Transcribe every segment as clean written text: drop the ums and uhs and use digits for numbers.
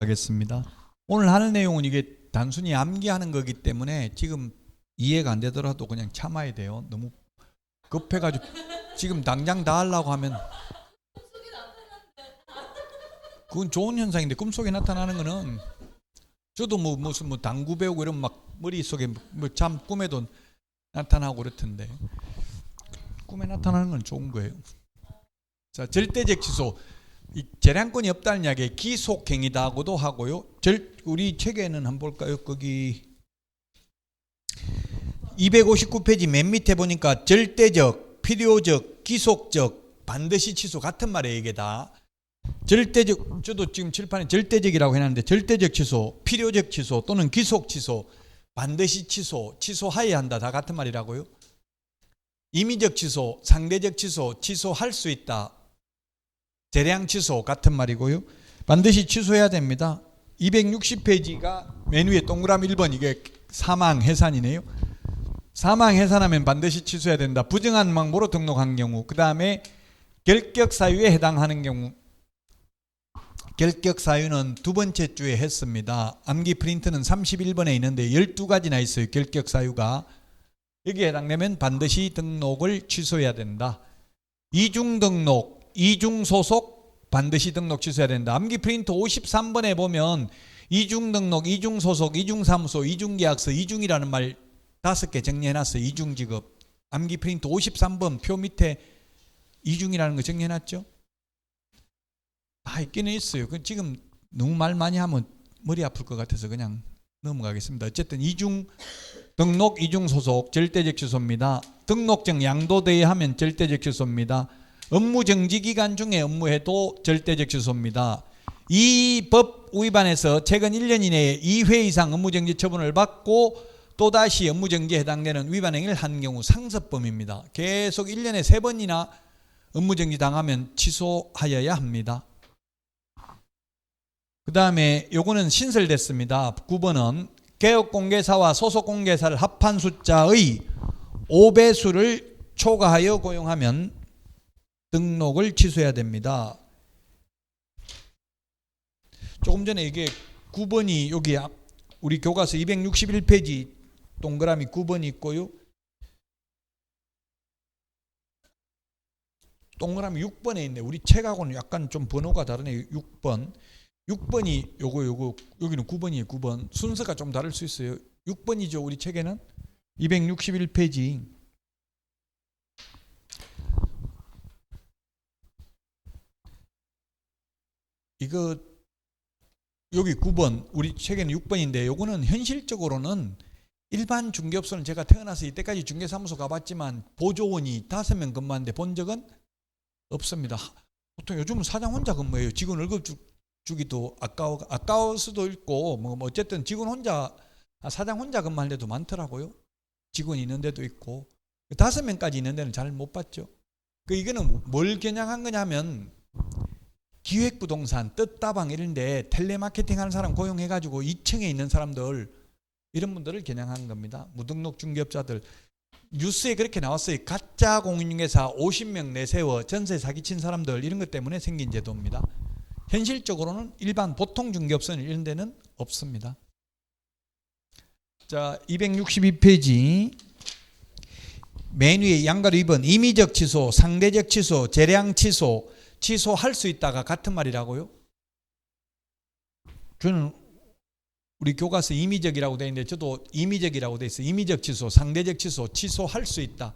하겠습니다. 오늘 하는 내용은 이게 단순히 암기하는 거기 때문에 지금 이해가 안 되더라도 그냥 참아야 돼요. 너무 급해가지고 지금 당장 다 하려고 하면 그건 좋은 현상인데 꿈속에 나타나는 거는 저도 무슨 당구 배우고 이러면 막 머릿속에 잠 꿈에도 나타나고 그렇던데 꿈에 나타나는 건 좋은 거예요. 자, 절대적 취소. 이 재량권이 없다는 이야기에 기속행위다고도 하고요. 우리 책에는 한번 볼까요? 거기 259페이지 맨 밑에 보니까 절대적, 필요적, 기속적, 반드시 취소 같은 말이에요. 이게 다 절대적. 저도 지금 칠판에 절대적이라고 해놨는데 절대적 취소, 필요적 취소 또는 기속 취소, 반드시 취소, 취소하여야 한다 다 같은 말이라고요. 임의적 취소, 상대적 취소, 취소할 수 있다, 재량 취소 같은 말이고요. 반드시 취소해야 됩니다. 260페이지가 맨 위에 동그라미 1번 이게 사망 해산이네요. 사망 해산하면 반드시 취소해야 된다. 부정한 망보로 등록한 경우, 그 다음에 결격 사유에 해당하는 경우. 결격 사유는 두 번째 주에 했습니다. 암기 프린트는 31번에 있는데 12가지나 있어요. 결격 사유가. 여기에 해당되면 반드시 등록을 취소해야 된다. 이중 등록, 이중 소속 반드시 등록 취소해야 된다. 암기 프린트 53번에 보면 이중 등록, 이중 소속, 이중 사무소, 이중 계약서, 이중이라는 말 5개 정리해놨어요. 이중 지급. 암기 프린트 53번 표 밑에 이중이라는 거 정리해놨죠. 다 있기는 있어요. 지금 너무 말 많이 하면 머리 아플 것 같아서 그냥 넘어가겠습니다. 어쨌든 이중 등록, 이중 소속 절대적 취소입니다. 등록증 양도돼야 하면 절대적 취소입니다. 업무 정지 기간 중에 업무해도 절대적 취소입니다. 이 법 위반해서 최근 1년 이내에 2회 이상 업무 정지 처분을 받고 또다시 업무 정지에 해당되는 위반 행위를 한 경우 상습범입니다. 계속 1년에 3번이나 업무 정지 당하면 취소하여야 합니다. 그 다음에 요거는 신설됐습니다. 9번은 개업공개사와 소속공개사를 합한 숫자의 5배수를 초과하여 고용하면 등록을 취소해야 됩니다. 조금 전에 이게 9번이 여기 우리 교과서 261페이지 동그라미 9번이 있고요. 동그라미 6번에 있네. 우리 책하고는 약간 좀 번호가 다르네. 6번. 6번이 요거 여기는 9번이에요. 9번. 순서가 좀 다를 수 있어요. 6번이죠. 우리 책에는 261페이지. 이거 여기 9번, 우리 책에는 6번인데 요거는 현실적으로는 일반 중개업소는 제가 태어나서 이때까지 중개사무소 가봤지만 보조원이 5명 근무하는데 본 적은 없습니다. 보통 요즘은 사장 혼자 근무해요. 직원 월급 주기도 아까울 수도 있고 뭐 어쨌든 직원 혼자, 사장 혼자 근무할 때도 많더라고요. 직원이 있는 데도 있고 5명까지 있는 데는 잘 못 봤죠. 이거는 뭘 겨냥한 거냐면 기획부동산, 뜻다방 이런 데 텔레마케팅 하는 사람 고용해가지고 2층에 있는 사람들, 이런 분들을 겨냥한 겁니다. 무등록 중개업자들. 뉴스에 그렇게 나왔어요. 가짜 공인중개사 50명 내세워 전세 사기친 사람들, 이런 것 때문에 생긴 제도입니다. 현실적으로는 일반 보통 중개업소는 이런 데는 없습니다. 자, 262페이지 맨 위에 양가로 2번 임의적 취소, 상대적 취소, 재량 취소, 취소할 수 있다가 같은 말이라고요. 저는 우리 교과서 임의적이라고 되어 있는데 저도 임의적이라고 되어 있어요. 임의적 취소, 상대적 취소, 취소할 수 있다.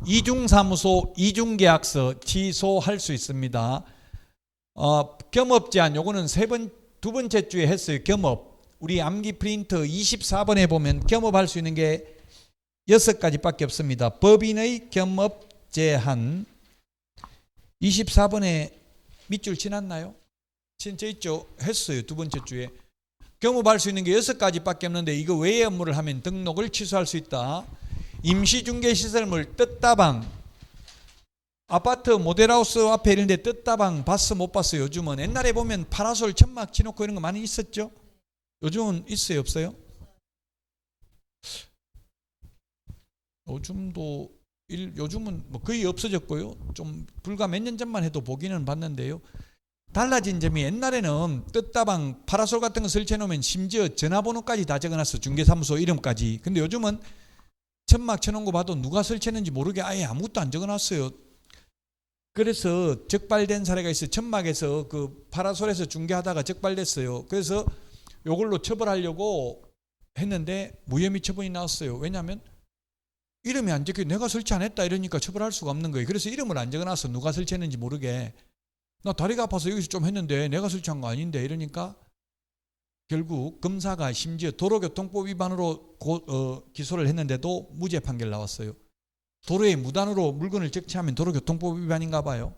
이중사무소, 이중계약서 취소할 수 있습니다. 겸업제한, 요거는 두 번째 주에 했어요. 겸업. 우리 암기 프린트 24번에 보면 겸업할 수 있는 게 6가지밖에 없습니다. 법인의 겸업 제한 24번에 밑줄 지났나요? 진짜 있죠? 했어요. 두 번째 주에. 겸업할 수 있는 게 6가지밖에 없는데 이거 외의 업무를 하면 등록을 취소할 수 있다. 임시중개시설물 뜻다방, 아파트 모델하우스 앞에 이런 데 뜻다방 봤어 못 봤어요? 요즘은. 옛날에 보면 파라솔 천막 치놓고 이런 거 많이 있었죠? 요즘은 있어요 없어요? 요즘은 뭐 거의 없어졌고요. 좀 불과 몇 년 전만 해도 보기는 봤는데요. 달라진 점이 옛날에는 뜻다방 파라솔 같은 거 설치해 놓으면 심지어 전화번호까지 다 적어놨어. 중개사무소 이름까지. 근데 요즘은 천막 쳐놓은 거 봐도 누가 설치했는지 모르게 아예 아무것도 안 적어놨어요. 그래서 적발된 사례가 있어요. 천막에서 그 파라솔에서 중개하다가 적발됐어요. 그래서 요걸로 처벌하려고 했는데 무혐의 처분이 나왔어요. 왜냐하면 이름이 안 적혀 내가 설치 안 했다 이러니까 처벌할 수가 없는 거예요. 그래서 이름을 안 적어놨어. 누가 설치했는지 모르게. 나 다리가 아파서 여기서 좀 했는데 내가 설치한 거 아닌데 이러니까 결국 검사가 심지어 도로교통법 위반으로 기소를 했는데도 무죄 판결 나왔어요. 도로에 무단으로 물건을 적치하면 도로교통법 위반인가 봐요.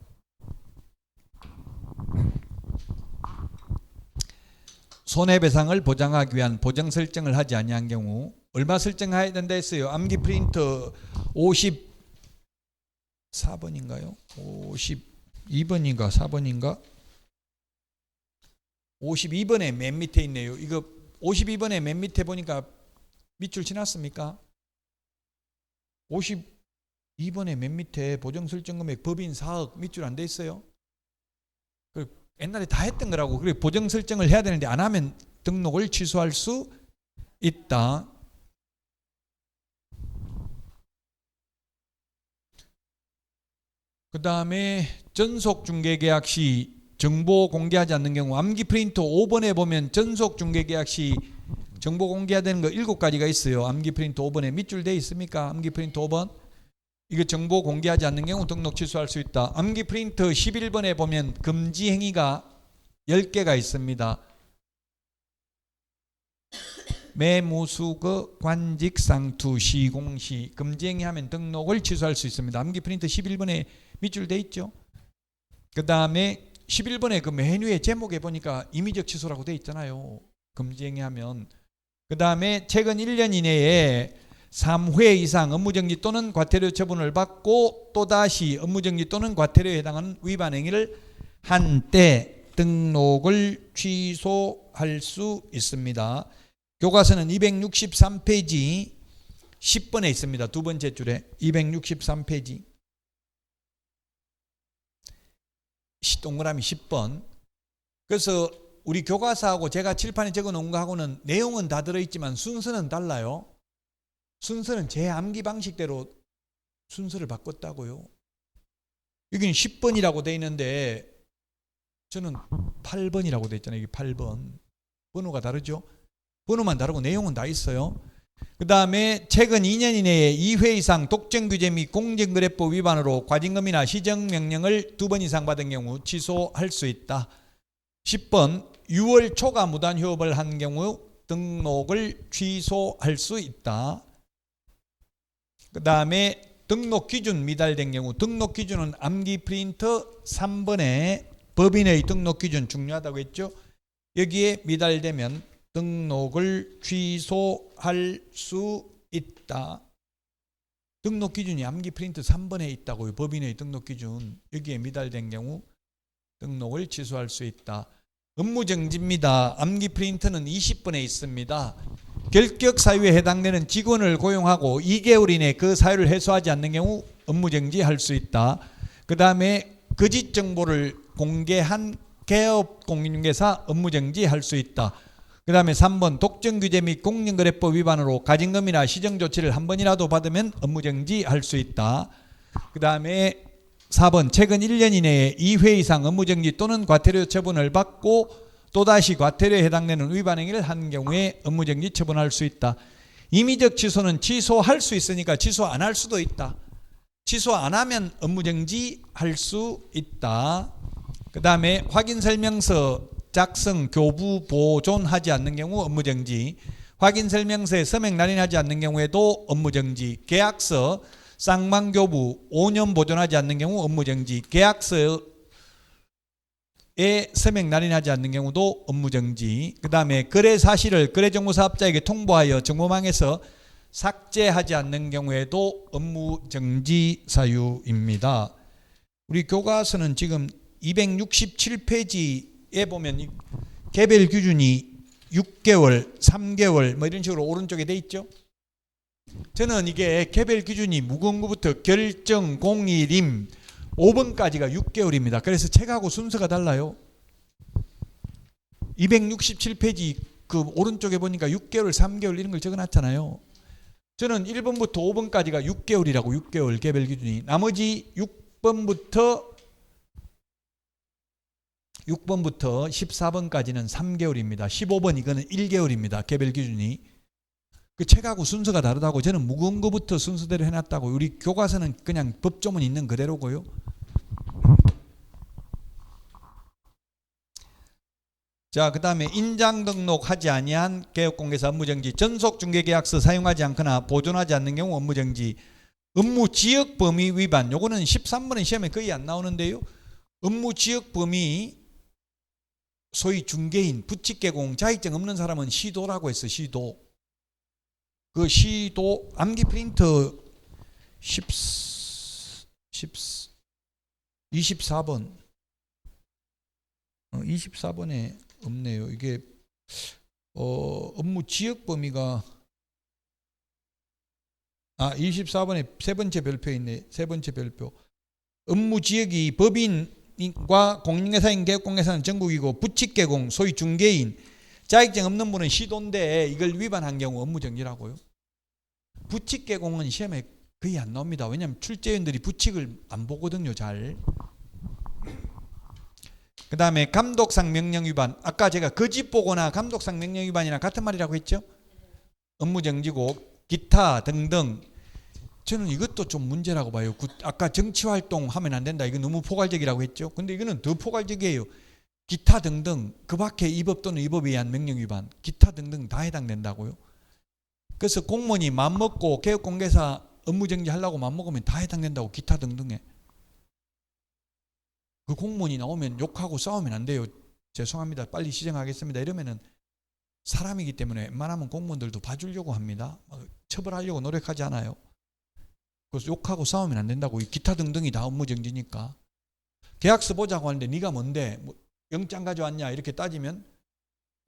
손해배상을 보장하기 위한 보정 설정을 하지 아니한 경우 얼마 설정해야 된다 했어요. 암기 프린터 54번인가요? 52번인가 4번인가? 52번에 맨 밑에 있네요. 이거 52번에 맨 밑에 보니까 밑줄 지났습니까? 52번에 맨 밑에 보정 설정 금액 법인 4억 밑줄 안 돼 있어요? 옛날에 다 했던 거라고. 그리고 보정 설정을 해야 되는데 안 하면 등록을 취소할 수 있다. 그 다음에 전속 중개계약 시 정보 공개하지 않는 경우 암기 프린터 5번에 보면 전속 중개계약 시 정보 공개해야 되는 거 7가지가 있어요. 암기 프린터 5번에 밑줄 돼 있습니까? 암기 프린터 5번 이거 정보 공개하지 않는 경우 등록 취소할 수 있다. 암기 프린터 11번에 보면 금지 행위가 10개가 있습니다. 매무수거, 관직, 상투, 시공시 금지 행위하면 등록을 취소할 수 있습니다. 암기 프린터 11번에 밑줄 돼 있죠. 그 다음에 11번에 그 메뉴의 제목에 보니까 임의적 취소라고 돼 있잖아요. 금지 행위하면. 그 다음에 최근 1년 이내에 3회 이상 업무정지 또는 과태료 처분을 받고 또다시 업무정지 또는 과태료에 해당하는 위반 행위를 한 때 등록을 취소할 수 있습니다. 교과서는 263페이지 10번에 있습니다. 두 번째 줄에 263페이지 동그라미 10번. 그래서 우리 교과서하고 제가 칠판에 적어놓은 거하고는 내용은 다 들어있지만 순서는 달라요. 순서는 제 암기 방식대로 순서를 바꿨다고요. 여기는 10번이라고 돼 있는데 저는 8번이라고 돼 있잖아요. 여기 8번. 번호가 다르죠. 번호만 다르고 내용은 다 있어요. 그 다음에 최근 2년 이내에 2회 이상 독점규제 및 공정거래법 위반으로 과징금이나 시정명령을 2번 이상 받은 경우 취소할 수 있다. 10번 6월 초과 무단휴업을 한 경우 등록을 취소할 수 있다. 그 다음에 등록 기준 미달된 경우 등록 기준은 암기 프린터 3번에 법인의 등록 기준 중요하다고 했죠. 여기에 미달되면 등록을 취소할 수 있다. 등록 기준이 암기 프린터 3번에 있다고요. 법인의 등록 기준. 여기에 미달된 경우 등록을 취소할 수 있다. 업무정지입니다. 암기 프린터는 20번에 있습니다. 결격 사유에 해당되는 직원을 고용하고 2개월 이내 그 사유를 해소하지 않는 경우 업무정지할 수 있다. 그 다음에 거짓 정보를 공개한 개업 공인중개사 업무정지할 수 있다. 그 다음에 3번 독점규제 및 공정거래법 위반으로 가징금이나 시정조치를 한 번이라도 받으면 업무정지할 수 있다. 그 다음에 4번 최근 1년 이내에 2회 이상 업무정지 또는 과태료 처분을 받고 또다시 과태료에 해당되는 위반 행위를 한 경우에 업무정지 처분할 수 있다. 임의적 취소는 취소할 수 있으니까 취소 안 할 수도 있다. 취소 안 하면 업무정지 할 수 있다. 그 다음에 확인설명서 작성, 교부, 보존하지 않는 경우 업무정지. 확인설명서에 서명 날인하지 않는 경우에도 업무정지. 계약서, 쌍방교부 5년 보존하지 않는 경우 업무정지. 계약서에 서명 날인하지 않는 경우도 업무정지. 그 다음에 거래 사실을 거래정보사업자에게 통보하여 정보망에서 삭제하지 않는 경우에도 업무정지 사유입니다. 우리 교과서는 지금 267페이지에 보면 개별 기준이 6개월, 3개월 뭐 이런 식으로 오른쪽에 돼 있죠. 저는 이게 개별 기준이 무거운 것부터 결정, 공일임 5번까지가 6개월입니다. 그래서 책하고 순서가 달라요. 267페이지 그 오른쪽에 보니까 6개월, 3개월 이런 걸 적어놨잖아요. 저는 1번부터 5번까지가 6개월이라고 6개월 개별 기준이. 나머지 6번부터 14번까지는 3개월입니다. 15번 이거는 1개월입니다. 개별 기준이. 그 책하고 순서가 다르다고. 저는 무거운 거부터 순서대로 해놨다고. 우리 교과서는 그냥 법조문 있는 그대로고요. 자, 그 다음에 인장 등록하지 아니한 개업공개사 업무정지, 전속중개계약서 사용하지 않거나 보존하지 않는 경우 업무정지, 업무지역 범위 위반. 요거는 13번은 시험에 거의 안 나오는데요. 업무지역 범위, 소위 중개인, 부칙개공, 자격증 없는 사람은 시도라고 했어. 시도. 그 시도 암기 프린터 24번 24번에 없네요. 이게 업무 지역 범위가 24번에 세 번째 별표에 있네. 세 번째 별표. 업무 지역이 법인과 공인회사인 개업공개사는 전국이고, 부칙개공, 소위 중개인, 자격증 없는 분은 시도인데 이걸 위반한 경우 업무정지라고요. 부칙개공은 시험에 거의 안 나옵니다. 왜냐하면 출제위원들이 부칙을 안 보거든요. 잘. 그 다음에 감독상 명령 위반. 아까 제가 거짓 보거나 감독상 명령 위반이랑 같은 말이라고 했죠. 업무정지고, 기타 등등. 저는 이것도 좀 문제라고 봐요. 아까 정치활동 하면 안 된다. 이거 너무 포괄적이라고 했죠. 근데 이거는 더 포괄적이에요. 기타 등등, 그 밖에 이 법 또는 이 법에 의한 명령 위반, 기타 등등 다 해당된다고요. 그래서 공무원이 맘먹고 개업공개사 업무정지 하려고 맘먹으면 다 해당된다고. 기타 등등에. 그 공무원이 나오면 욕하고 싸우면 안 돼요. 죄송합니다. 빨리 시정하겠습니다. 이러면은 사람이기 때문에 웬만하면 공무원들도 봐주려고 합니다. 처벌하려고 노력하지 않아요. 그래서 욕하고 싸우면 안 된다고. 기타 등등이 다 업무정지니까. 계약서 보자고 하는데 네가 뭔데? 뭐 영장 가져왔냐? 이렇게 따지면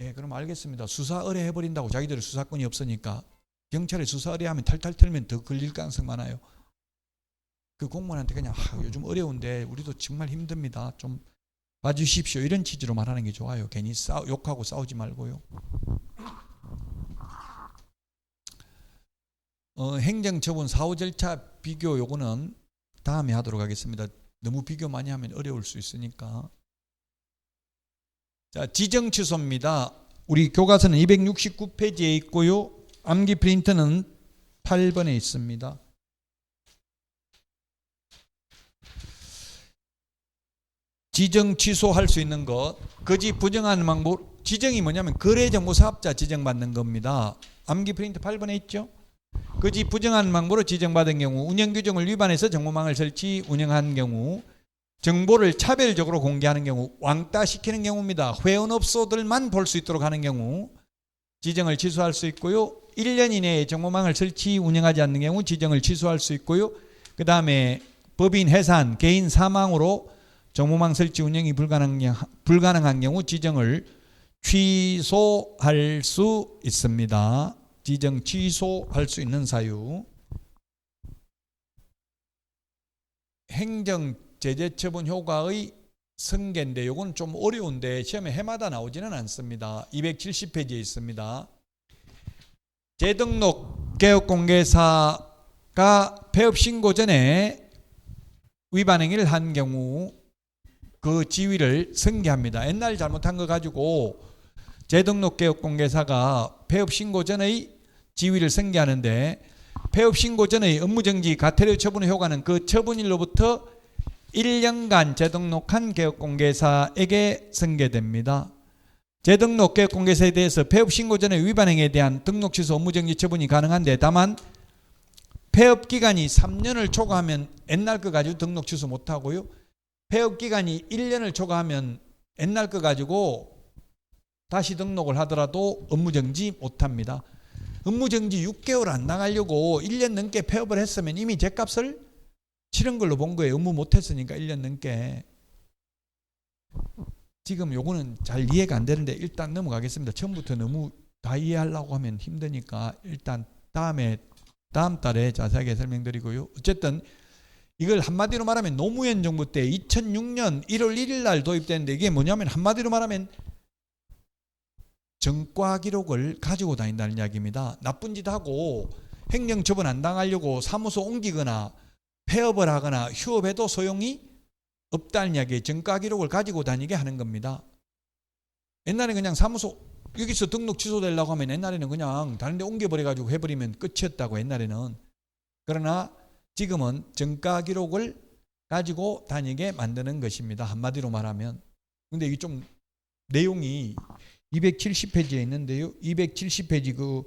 예, 그럼 알겠습니다. 수사 의뢰해버린다고. 자기들은 수사권이 없으니까. 경찰에 수사 의뢰하면 탈탈 털면 더 걸릴 가능성 많아요. 그 공무원한테 그냥 요즘 어려운데 우리도 정말 힘듭니다. 좀 봐주십시오. 이런 취지로 말하는 게 좋아요. 괜히 욕하고 싸우지 말고요. 행정처분 사후 절차 비교, 요거는 다음에 하도록 하겠습니다. 너무 비교 많이 하면 어려울 수 있으니까. 자, 지정 취소입니다. 우리 교과서는 269페이지에 있고요. 암기 프린트는 8번에 있습니다. 지정 취소할 수 있는 것, 거짓 부정하는 방법. 지정이 뭐냐면 거래정보사업자 지정받는 겁니다. 암기 프린트 8번에 있죠. 거짓 부정하는 방법으로 지정받은 경우, 운영규정을 위반해서 정보망을 설치 운영한 경우, 정보를 차별적으로 공개하는 경우, 왕따 시키는 경우입니다. 회원업소들만 볼 수 있도록 하는 경우 지정을 취소할 수 있고요. 1년 이내에 정보망을 설치 운영하지 않는 경우 지정을 취소할 수 있고요. 그 다음에 법인 해산, 개인 사망으로 정보망 설치 운영이 불가능한 경우 지정을 취소할 수 있습니다. 지정 취소할 수 있는 사유. 행정 제재 처분 효과의 승계인데 이건 좀 어려운데 시험에 해마다 나오지는 않습니다. 270페이지에 있습니다. 재등록 개업공개사가 폐업 신고 전에 위반 행위를 한 경우 그 지위를 승계합니다. 옛날 잘못한 거 가지고 재등록 개업공개사가 폐업 신고 전의 지위를 승계하는데, 폐업 신고 전의 업무정지 과태료 처분의 효과는 그 처분일로부터 1년간 재등록한 개업공개사에게 승계됩니다. 재등록 개업공개사에 대해서 폐업 신고 전의 위반 행위에 대한 등록 취소 업무정지 처분이 가능한데, 다만 폐업 기간이 3년을 초과하면 옛날 거 가지고 등록 취소 못하고요. 폐업 기간이 1년을 초과하면 옛날 거 가지고 다시 등록을 하더라도 업무정지 못합니다. 업무정지 6개월 안 나가려고 1년 넘게 폐업을 했으면 이미 죗값을 치른 걸로 본 거예요. 업무 못했으니까 1년 넘게. 지금 요거는 잘 이해가 안 되는데 일단 넘어가겠습니다. 처음부터 너무 다 이해하려고 하면 힘드니까 일단 다음 달에 자세하게 설명드리고요. 어쨌든 이걸 한마디로 말하면 노무현 정부 때 2006년 1월 1일 날 도입됐는데, 이게 뭐냐면 한마디로 말하면 전과 기록을 가지고 다닌다는 이야기입니다. 나쁜 짓 하고 행정처분 안 당하려고 사무소 옮기거나 폐업을 하거나 휴업해도 소용이 없다는 이야기에 전과 기록을 가지고 다니게 하는 겁니다. 옛날에 그냥 사무소 여기서 등록 취소되려고 하면 옛날에는 그냥 다른 데 옮겨버려가지고 해버리면 끝이었다고 옛날에는. 그러나 지금은 전과 기록을 가지고 다니게 만드는 것입니다. 한마디로 말하면. 근데 이게 좀 내용이 270페이지에 있는데요. 270페이지 그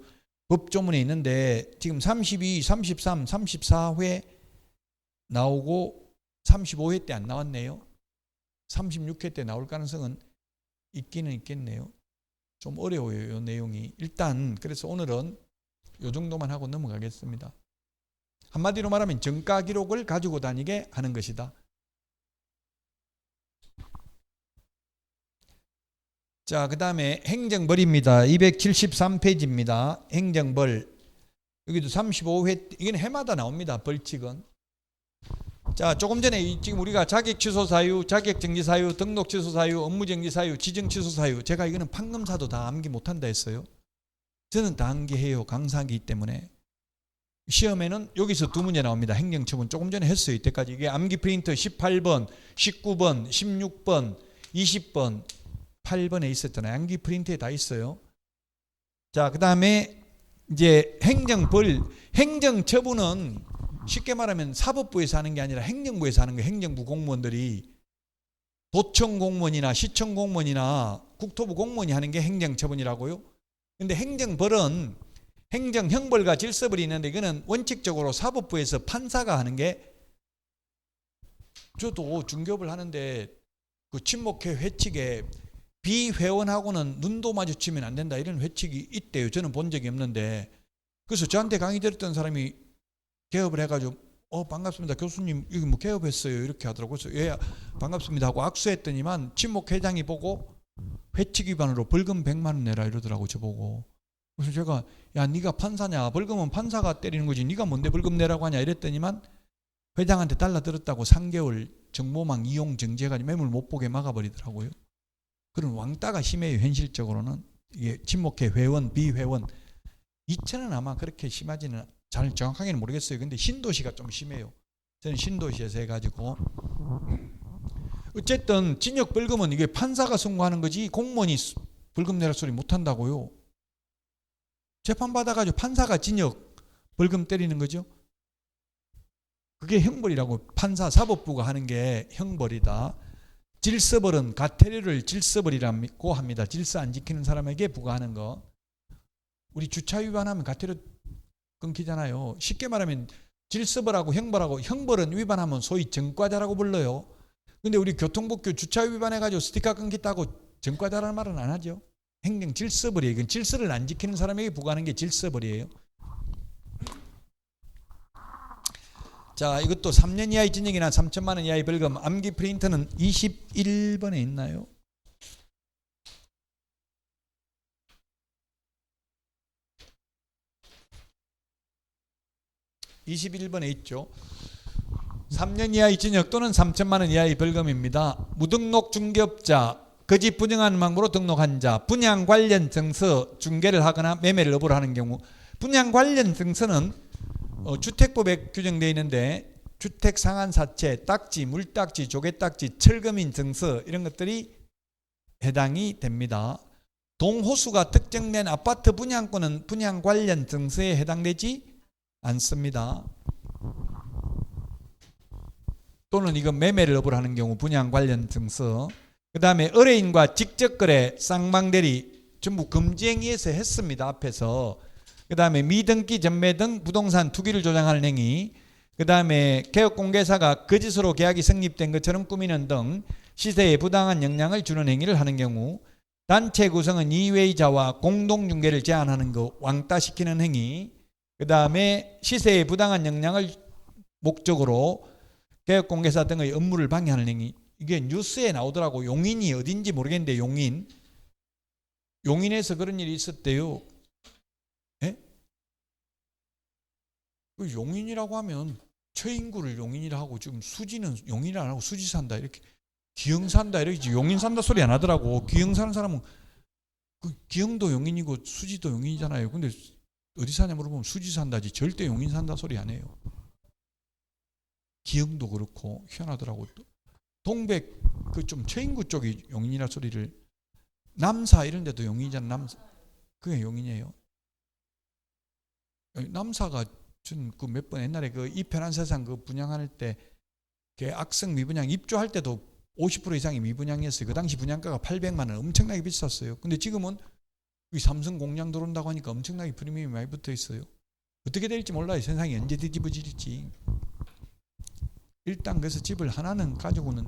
법조문에 있는데 지금 32, 33, 34회 나오고 35회 때 안 나왔네요. 36회 때 나올 가능성은 있기는 있겠네요. 좀 어려워요, 이 내용이. 일단 그래서 오늘은 이 정도만 하고 넘어가겠습니다. 한마디로 말하면 전과 기록을 가지고 다니게 하는 것이다. 자, 그 다음에 행정벌입니다. 273페이지입니다. 행정벌. 여기도 35회, 이건 해마다 나옵니다. 벌칙은. 자, 조금 전에 지금 우리가 자격 취소 사유, 자격 정지 사유, 등록 취소 사유, 업무 정지 사유, 지정 취소 사유. 제가 이거는 판검사도 다 암기 못한다 했어요. 저는 다 암기해요. 강사이기 때문에. 시험에는 여기서 두 문제 나옵니다. 행정처분 조금 전에 했어요. 이때까지. 이게 암기 프린터 18번, 19번, 16번, 20번, 8번에 있었잖아요. 암기 프린터에 다 있어요. 자, 그 다음에 이제 행정벌, 행정처분은 쉽게 말하면 사법부에서 하는 게 아니라 행정부에서 하는 거예요. 행정부 공무원들이. 도청 공무원이나 시청 공무원이나 국토부 공무원이 하는 게 행정처분이라고요. 근데 행정벌은 행정 형벌과 질서벌이 있는데 이거는 원칙적으로 사법부에서 판사가 하는 게, 저도 중개업을 하는데 그 친목회 회칙에 비회원하고는 눈도 마주치면 안 된다 이런 회칙이 있대요. 저는 본 적이 없는데. 그래서 저한테 강의 들었던 사람이 개업을 해가지고 반갑습니다 교수님 여기 뭐 개업했어요 이렇게 하더라고요. 그래서 예 반갑습니다 하고 악수했더니만 친목회장이 보고 회칙 위반으로 벌금 100만 원 내라 이러더라고 저보고. 그래서 제가 야 네가 판사냐, 벌금은 판사가 때리는 거지 네가 뭔데 벌금 내라고 하냐 이랬더니만 회장한테 달라들었다고 3개월 정보망 이용 정지해가지고 매물 못 보게 막아버리더라고요. 그런 왕따가 심해요. 현실적으로는. 이게 친목회 회원 비회원 이천은 아마 그렇게 심하지는 잘 정확하게는 모르겠어요. 근데 신도시가 좀 심해요. 저는 신도시에서 해가지고. 어쨌든 징역 벌금은 이게 판사가 선고하는 거지 공무원이 벌금 내라 소리 못한다고요. 재판 받아가지고 판사가 징역 벌금 때리는 거죠. 그게 형벌이라고. 판사 사법부가 하는 게 형벌이다. 질서벌은 가태료를 질서벌이라고 합니다. 질서 안 지키는 사람에게 부과하는 거. 우리 주차 위반하면 가태료 끊기잖아요. 쉽게 말하면 질서벌하고 형벌하고, 형벌은 위반하면 소위 전과자라고 불러요. 근데 우리 교통법규 주차 위반해가지고 스티커 끊겼다고 전과자라는 말은 안 하죠. 행정 질서벌이에요. 이건 질서를 안 지키는 사람에게 부과하는 게 질서벌이에요. 자, 이것도 3년 이하의 징역이나 3천만 원 이하의 벌금. 암기 프린터는 21번에 있나요? (21번에) 있죠. 3년 이하의 징역 또는 3천만 원 이하의 벌금입니다. 무등록 중개업자, 거짓 부정한 방법으로 등록한 자, 분양 관련 증서 중개를 하거나 매매를 업으로 하는 경우. 분양 관련 증서는 주택법에 규정되어 있는데 주택 상한사채, 딱지, 물딱지, 조개딱지, 철거민 증서 이런 것들이 해당이 됩니다. 동호수가 특정된 아파트 분양권은 분양 관련 증서에 해당되지 않습니다. 또는 이건 매매를 업으로 하는 경우 분양 관련 증서. 그 다음에 의뢰인과 직접거래, 쌍방대리 전부 금지행위에서 했습니다. 앞에서. 그 다음에 미등기 전매 등 부동산 투기를 조장하는 행위. 그 다음에 개업공개사가 거짓으로 계약이 성립된 것처럼 꾸미는 등 시세에 부당한 영향을 주는 행위를 하는 경우. 단체 구성은 이외의자와 공동중개를 제한하는 것, 왕따시키는 행위. 그 다음에 시세에 부당한 영향을 목적으로 개업공개사 등의 업무를 방해하는 행위. 이게 뉴스에 나오더라고. 용인이 어딘지 모르겠는데 용인에서 그런 일이 있었대요. 예? 그 용인이라고 하면 최인구를 용인이라 하고 지금 수지는 용인이라 안 하고 수지 산다 이렇게 기흥 산다 이렇게 용인 산다 소리 안 하더라고. 기흥 사는 사람은 그 기영도 용인이고 수지도 용인이잖아요. 근데 어디 사냐 물어보면 수지 산다지 절대 용인 산다 소리 안 해요. 기영도 그렇고 희한하더라고. 동백 그 좀 최인구 쪽이 용인이라 소리를, 남사 이런 데도 용인이잖아. 남사 그게 용인이에요. 남사가 전 그 몇 번 옛날에 그 이 편한 세상 그 분양할 때 그 악성 미분양 입주할 때도 50% 이상이 미분양이었어요. 그 당시 분양가가 800만 원, 엄청나게 비쌌어요. 근데 지금은 이 삼성 공장 들어온다고 하니까 엄청나게 프리미엄이 많이 붙어 있어요. 어떻게 될지 몰라요. 세상이 언제 뒤집어질지. 일단 그래서 집을 하나는 가지고는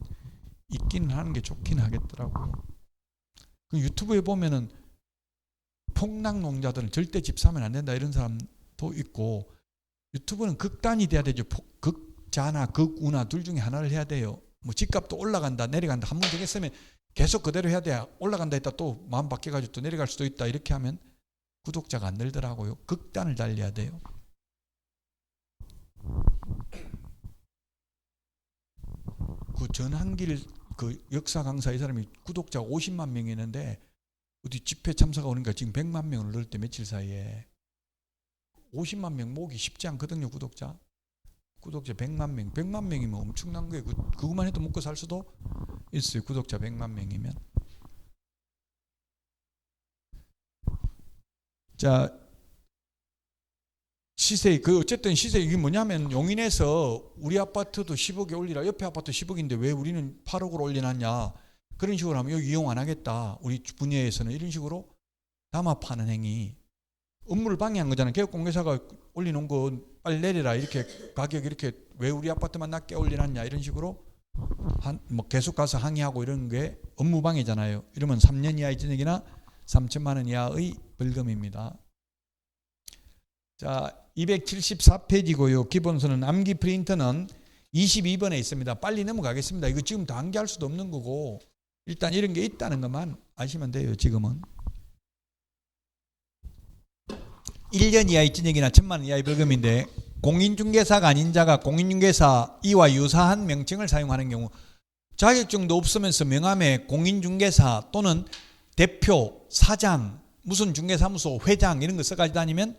있긴 하는 게 좋긴 하겠더라고요. 그 유튜브에 보면은 폭락농자들은 절대 집 사면 안 된다 이런 사람도 있고, 유튜브는 극단이 돼야 되죠. 극자나 극우나 둘 중에 하나를 해야 돼요. 뭐 집값도 올라간다 내려간다 한 번 정했으면 계속 그대로 해야 돼. 올라간다 했다 또 마음 바뀌어가지고 또 내려갈 수도 있다. 이렇게 하면 구독자가 안 늘더라고요. 극단을 달려야 돼요. 그 전한길 그 역사 강사 이 사람이 구독자가 50만 명이 있는데 어디 집회 참사가 오니까 지금 100만 명을 넣을 때 며칠 사이에 50만 명 모으기 쉽지 않거든요. 구독자 100만 명, 100만 명이면 엄청난 거예요. 그것만 해도 먹고 살 수도 있어요. 구독자 100만 명이면. 자, 시세, 어쨌든 시세 이게 뭐냐면 용인에서 우리 아파트도 10억에 올리라. 옆에 아파트 10억인데 왜 우리는 8억으로 올려놨냐. 그런 식으로 하면 여기 이용 안 하겠다. 우리 분야에서는 이런 식으로 담합하는 행위. 업무를 방해한 거잖아요. 개업공개사가 올려놓은 거 빨리 내려라. 이렇게 가격 이렇게 왜 우리 아파트만 낮게 올려놨냐. 이런 식으로 뭐 계속 가서 항의하고 이런 게 업무 방해잖아요. 이러면 3년 이하의 징역이나 3천만 원 이하의 벌금입니다. 자, 274페이지고요. 기본서는 암기 프린터는 22번에 있습니다. 빨리 넘어가겠습니다. 이거 지금 다 암기할 수도 없는 거고 일단 이런 게 있다는 것만 아시면 돼요. 지금은 1년 이하의 징역이나 1,000만 원 이하의 벌금인데, 공인중개사가 아닌 자가 공인중개사 이와 유사한 명칭을 사용하는 경우, 자격증도 없으면서 명함에 공인중개사 또는 대표, 사장, 무슨 중개사무소 회장 이런 거 써가지고 다니면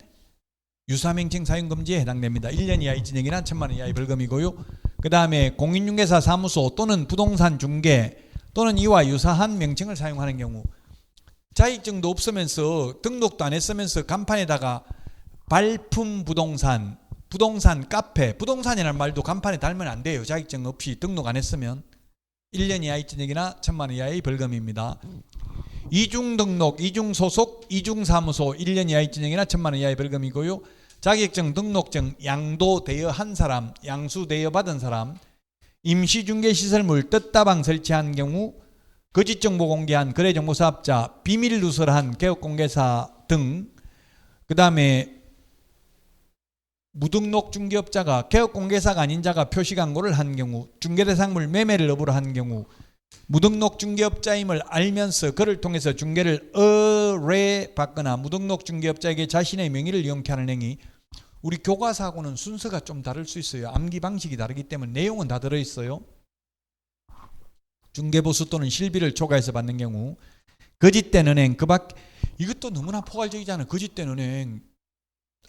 유사명칭 사용금지에 해당됩니다. 1년 이하의 징역이나 1,000만 원 이하의 벌금이고요. 그 다음에 공인중개사 사무소 또는 부동산 중개 또는 이와 유사한 명칭을 사용하는 경우, 자격증도 없으면서 등록도 안 했으면서 간판에다가 발품 부동산, 부동산 카페, 부동산이라는 말도 간판에 달면 안 돼요. 자격증 없이 등록 안 했으면 1년 이하의 징역이나 1,000만 원 이하의 벌금입니다. 이중등록, 이중소속, 이중사무소 1년 이하의 징역이나 1,000만 원 이하의 벌금이고요. 자격증, 등록증 양도대여한 사람, 양수대여받은 사람, 임시중개시설물 뜻다방 설치한 경우, 거짓정보 공개한 거래정보사업자, 비밀누설한 개업공개사 등, 그 다음에 무등록 중개업자가 개업공개사가 아닌 자가 표시광고를 한 경우, 중개대상물 매매를 업으로 한 경우, 무등록 중개업자임을 알면서 그를 통해서 중개를 의뢰받거나 무등록 중개업자에게 자신의 명의를 이용케 하는 행위. 우리 교과서하고는 순서가 좀 다를 수 있어요. 암기 방식이 다르기 때문에 내용은 다 들어있어요. 중개보수 또는 실비를 초과해서 받는 경우, 거짓된 은행, 이것도 너무나 포괄적이잖아요. 거짓된 은행,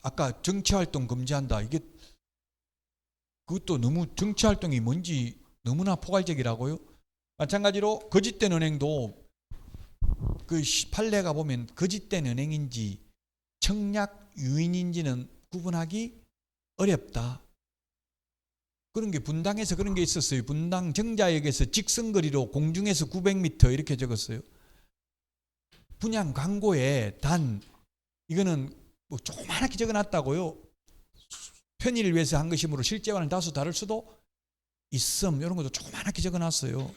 아까 정치활동 금지한다. 그것도 너무 정치활동이 뭔지 너무나 포괄적이라고요. 마찬가지로 거짓된 은행도 그 판례가 보면 거짓된 은행인지 청약 유인인지는 구분하기 어렵다. 그런 게 분당에서 그런 게 있었어요. 분당 정자역에서 직선거리로 공중에서 900m 이렇게 적었어요. 분양 광고에 이거는 뭐 조그맣게 적어놨다고요. 편의를 위해서 한 것이므로 실제와는 다소 다를 수도 있음. 이런 것도 조그맣게 적어놨어요.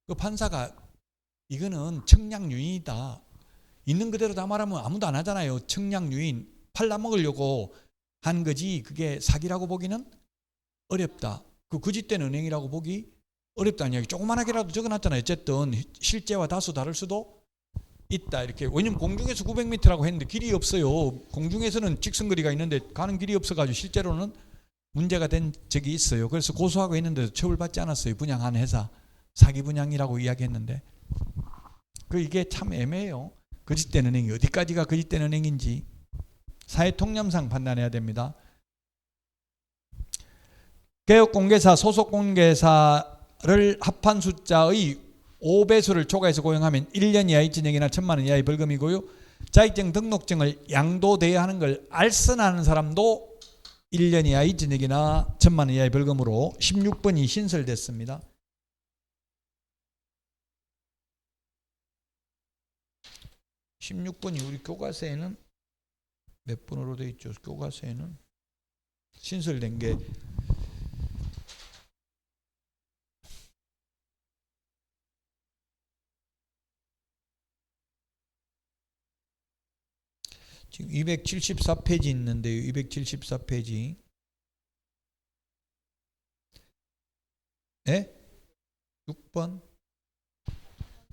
그 판사가 이거는 청약 유인이다. 있는 그대로 다 말하면 아무도 안 하잖아요. 청약 유인 팔라먹으려고 한 거지 그게 사기라고 보기는 어렵다. 그 거짓된 은행이라고 보기 어렵다는 이야기. 조그만하게라도 적어놨잖아요. 어쨌든 실제와 다소 다를 수도 있다. 이렇게. 왜냐면 공중에서 900m라고 했는데 길이 없어요. 공중에서는 직선거리가 있는데 가는 길이 없어가지고 실제로는 문제가 된 적이 있어요. 그래서 고소하고 했는데도 처벌받지 않았어요. 분양한 회사. 사기 분양이라고 이야기했는데 이게 참 애매해요. 거짓된 은행이 어디까지가 거짓된 은행인지 사회통념상 판단해야 됩니다. 개업공개사, 소속공개사를 합한 숫자의 5배수를 초과해서 고용하면 1년 이하의 징역이나 1,000만 원 이하의 벌금이고요. 자격증 등록증을 양도되어야 하는 걸 알선하는 사람도 1년 이하의 징역이나 1,000만 원 이하의 벌금으로 16번이 신설됐습니다. (16번이) 우리 교과서에는 몇 번으로 되어 있죠? 교과서에는 신설된 게 지금 274페이지 있는데요. 274페이지. 네? 6번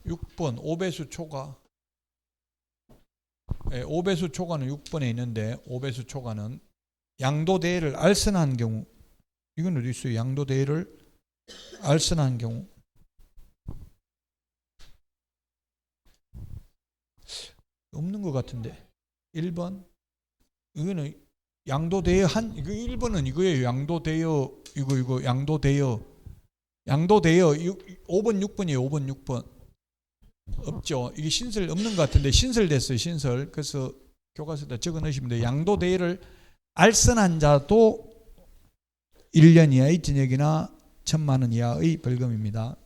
5배수 초과. 네, 5배수 초과는 6번에 있는데 5배수 초과는 양도대여를 알선한 경우, 이건 어디 있어요? 양도대여를 알선한 경우. 없는 것 같은데. 1번 이거는 양도대여 이거 1번은 이거예요. 양도대여 이거 양도대여 5번 6번이에요. 5번 6번 없죠. 이게 신설 없는 것 같은데 신설됐어요. 신설. 그래서 교과서에다 적어 넣으시면 돼요. 양도대여를 알선한 자도 1년 이하의 징역이나 1,000만 원 이하의 벌금입니다.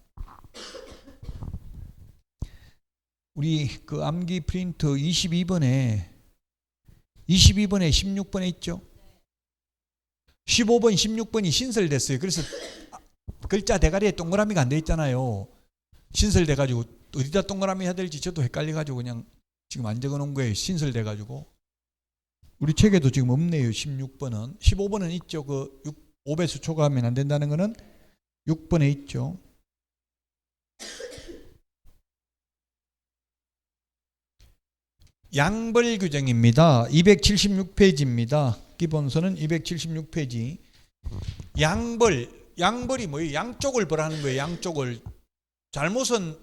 우리 그 암기 프린트 22번에 16번에 있죠. 15번, 16번이 신설됐어요. 그래서 글자 대가리에 동그라미가 안 돼 있잖아요. 신설돼가지고 어디다 동그라미 해야 될지 저도 헷갈려가지고 그냥 지금 안 적어놓은 거예요. 신설돼가지고. 우리 책에도 지금 없네요. 16번은. 15번은 있죠. 그 5배수 초과하면 안 된다는 거는 6번에 있죠. 양벌 규정입니다. 276페이지입니다. 기본서는 276페이지. 양벌이 뭐예요? 양쪽을 벌하는 거예요. 양쪽을. 잘못은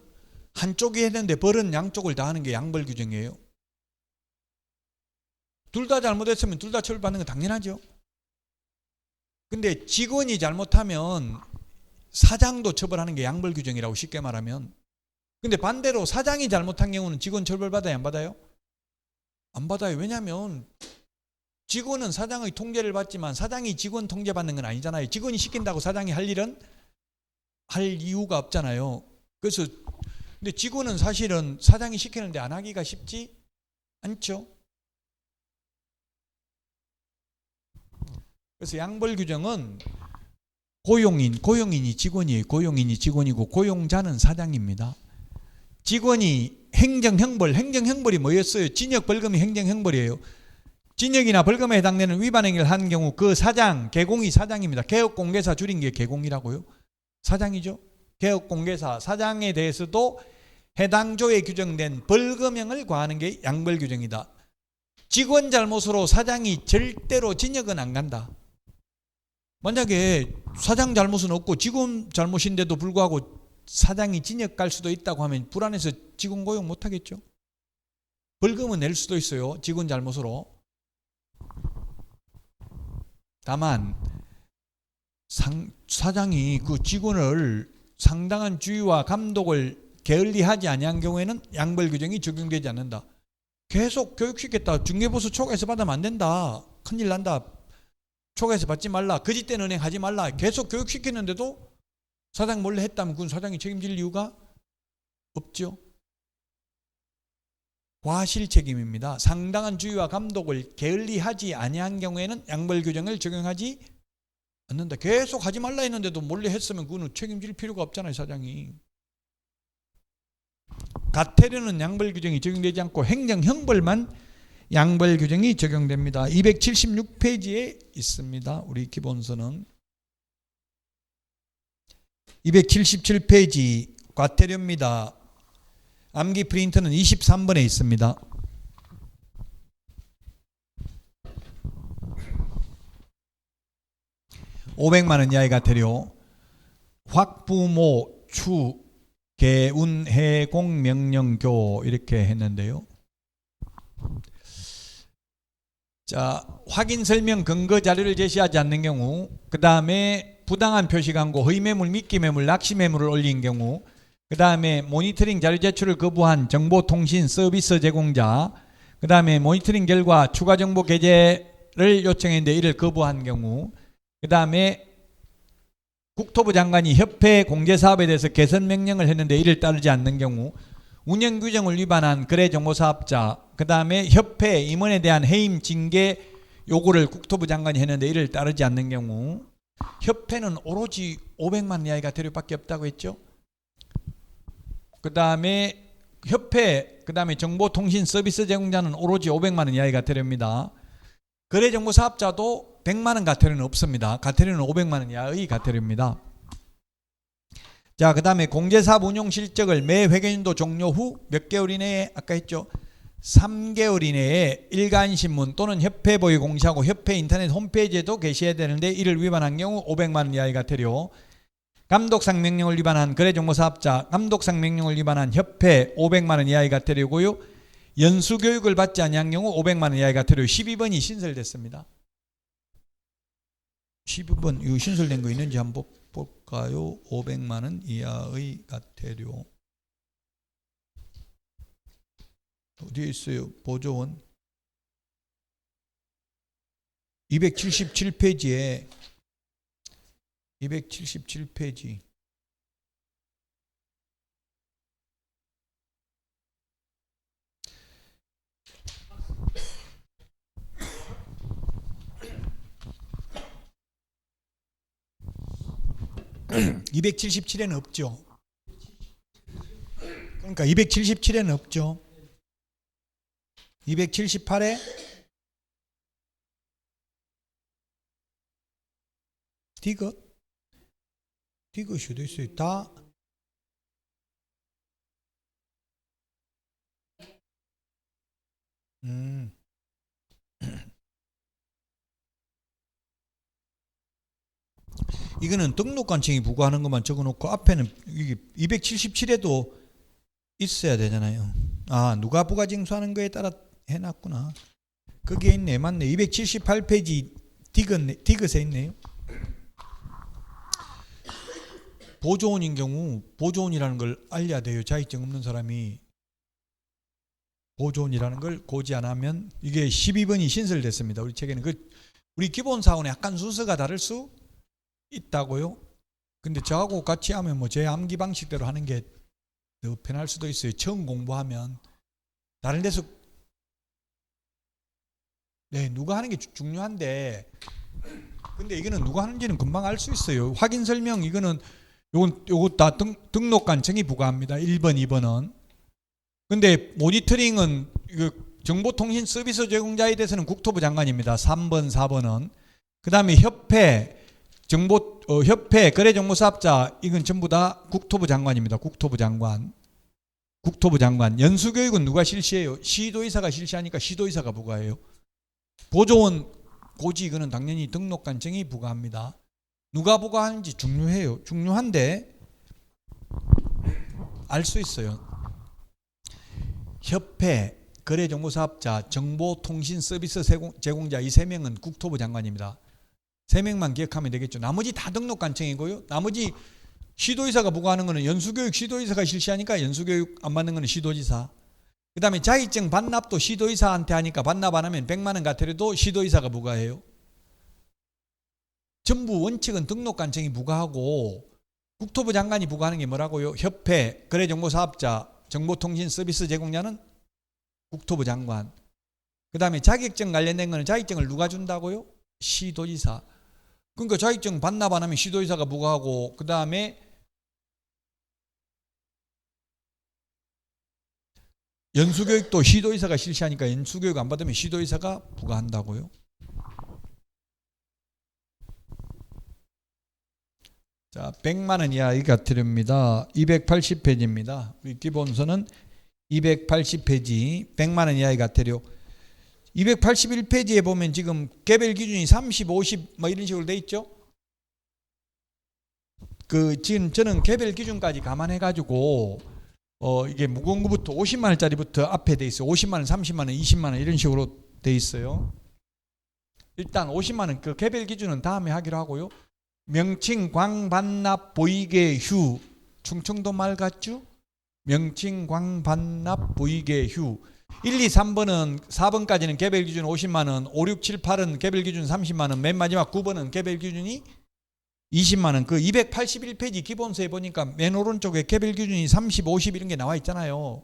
한쪽이 했는데 벌은 양쪽을 다 하는 게 양벌 규정이에요. 둘 다 잘못했으면 둘 다 처벌받는 건 당연하죠. 근데 직원이 잘못하면 사장도 처벌하는 게 양벌 규정이라고 쉽게 말하면. 근데 반대로 사장이 잘못한 경우는 직원 처벌받아요? 안 받아요? 안 받아요. 왜냐하면 직원은 사장의 통제를 받지만 사장이 직원 통제받는 건 아니잖아요. 직원이 시킨다고 사장이 할 일은 할 이유가 없잖아요. 그래서 근데 직원은 사실은 사장이 시키는데 안 하기가 쉽지 않죠. 그래서 양벌 규정은 고용인이 직원이에요. 고용인이 직원이고 고용자는 사장입니다. 직원이 행정형벌이 뭐였어요? 징역, 벌금이 행정형벌이에요. 징역이나 벌금에 해당되는 위반 행위를 한 경우 그 사장, 개공이 사장입니다. 개업공개사 줄인 게 개공이라고요. 사장이죠. 개업공개사, 사장에 대해서도 해당 조에 규정된 벌금형을 과하는 게 양벌 규정이다. 직원 잘못으로 사장이 절대로 징역은 안 간다. 만약에 사장 잘못은 없고 직원 잘못인데도 불구하고 사장이 징역 갈 수도 있다고 하면 불안해서 직원 고용 못 하겠죠. 벌금은 낼 수도 있어요. 직원 잘못으로. 다만 사장이 그 직원을 상당한 주의와 감독을 게을리하지 아니한 경우에는 양벌 규정이 적용되지 않는다. 계속 교육시켰다. 중개보수 초과해서 받으면 안 된다. 큰일 난다. 초과해서 받지 말라. 거짓된 은행 하지 말라. 계속 교육시켰는데도 사장 몰래 했다면 그건 사장이 책임질 이유가 없죠. 과실 책임입니다. 상당한 주의와 감독을 게을리하지 아니한 경우에는 양벌 규정을 적용하지 않는다. 계속 하지 말라 했는데도 몰래 했으면 그거는 책임질 필요가 없잖아요. 사장이. 가태료는 양벌 규정이 적용되지 않고 행정형벌만 양벌 규정이 적용됩니다. 276페이지에 있습니다. 우리 기본서는 277페이지 과태료입니다. 암기 프린트는 23번에 있습니다. $500만 원 이하의 과태료. 확부모 추 개운 해공 명령교 이렇게 했는데요. 자, 확인 설명 근거 자료를 제시하지 않는 경우, 그 다음에 부당한 표시 광고, 허위 매물, 미끼 매물, 낚시 매물을 올린 경우, 그 다음에 모니터링 자료 제출을 거부한 정보통신 서비스 제공자, 그 다음에 모니터링 결과 추가 정보 게재를 요청했는데 이를 거부한 경우, 그 다음에 국토부 장관이 협회 공제사업에 대해서 개선 명령을 했는데 이를 따르지 않는 경우, 운영 규정을 위반한 거래정보사업자, 그 다음에 협회 임원에 대한 해임 징계 요구를 국토부 장관이 했는데 이를 따르지 않는 경우, 협회는 오로지 500만 이하의 가태료밖에 없다고 했죠. 그 다음에 협회, 그 다음에 정보통신 서비스 제공자는 오로지 500만 원 이하의 가태료입니다. 거래정보사업자도 100만 원 가태료는 없습니다. 가태료는 500만 원 이하의 가태료입니다. 자, 그 다음에 공제사업 운용 실적을 매 회계연도 종료 후 몇 개월 이내에, 아까 했죠, 3개월 이내에 일간신문 또는 협회 보유 공시하고 협회 인터넷 홈페이지에도 게시해야 되는데 이를 위반한 경우 500만 원 이하의 가태료. 감독상 명령을 위반한 거래정보사업자, 감독상 명령을 위반한 협회 500만 원 이하의 가태료고요. 연수교육을 받지 아니한 경우 500만 원 이하의 가태료. 12번이 신설됐습니다. 12번 이거 신설된 거 있는지 한번 볼까요? 500만 원 이하의 가태료. 어디에 있어요? 보조원 277페이지에 277페이지 (277에는) 없죠. 그러니까 277에는 없죠. 278에 디귿이 있어요. 다 이거는 등록관청이 부과하는 것만 적어놓고 앞에는 이게 277에도 있어야 되잖아요. 아, 누가 부가징수하는 거에 따라 해놨구나. 그게 있네. 맞네. 278페이지 디귿에 있네요. 보조원인 경우 보조원이라는 걸 알려야 돼요. 자격증 없는 사람이 보조원이라는 걸 고지 안 하면. 이게 12번이 신설됐습니다. 우리 책에는 우리 기본사원에 약간 순서가 다를 수 있다고요. 근데 저하고 같이 하면 뭐 제 암기 방식대로 하는 게 더 편할 수도 있어요. 처음 공부하면 다른 데서 누가 하는 게 중요한데, 근데 이거는 누가 하는지는 금방 알 수 있어요. 확인 설명 이거는 요거 다 등록관청이 부과합니다. 1번, 2번은. 근데 모니터링은 정보통신 서비스 제공자에 대해서는 국토부 장관입니다. 3번, 4번은. 그 다음에 협회, 협회, 거래정보사업자, 이건 전부 다 국토부 장관입니다. 국토부 장관. 연수교육은 누가 실시해요? 시도의사가 실시하니까 시도의사가 부과해요. 보조원, 고지, 이거는 당연히 등록관청이 부과합니다. 누가 부과하는지 중요해요. 중요한데 알 수 있어요. 협회, 거래정보사업자, 정보통신 서비스 제공자, 이 3명은 국토부 장관입니다. 3명만 기억하면 되겠죠. 나머지 다 등록관청이고요. 나머지 시도의사가 부과하는 거는 연수교육 시도의사가 실시하니까 연수교육 안 받는 거는 시도지사. 그 다음에 자격증 반납도 시도의사한테 하니까 반납 안 하면 100만 원 가태료도 시도의사가 부과해요. 전부 원칙은 등록관청이 부과하고 국토부 장관이 부과하는 게 뭐라고요? 협회, 거래정보사업자, 정보통신 서비스 제공자는 국토부 장관. 그 다음에 자격증 관련된 거는 자격증을 누가 준다고요? 시도지사. 그러니까 자격증 반납 안 하면 시도지사가 부과하고, 그 다음에 연수교육도 시도의사가 실시하니까 연수교육 안 받으면 시도의사가 부과한다고요. 자, 100만 원 이하의 가태료입니다. 280페이지입니다. 우리 기본서는 280페이지 100만 원 이하의 가태료. 281페이지에 보면 지금 개별 기준이 30, 50 뭐 이런 식으로 돼 있죠. 지금 저는 개별 기준까지 감안해 가지고 이게 무거운 거부터 50만 원짜리부터 앞에 돼 있어요. 50만 원, 30만 원, 20만 원 이런 식으로 돼 있어요. 일단 50만 원 그 개별 기준은 다음에 하기로 하고요. 명칭 광반납 보이게휴 충청도 말 같죠? 명칭 광반납 보이게휴 1, 2, 3번은 4번까지는 개별 기준 50만 원, 5, 6, 7, 8은 개별 기준 30만 원, 맨 마지막 9번은 개별 기준이 20만 원. 그 281페이지 기본서에 보니까 맨 오른쪽에 개별 기준이 30, 50 이런 게 나와 있잖아요.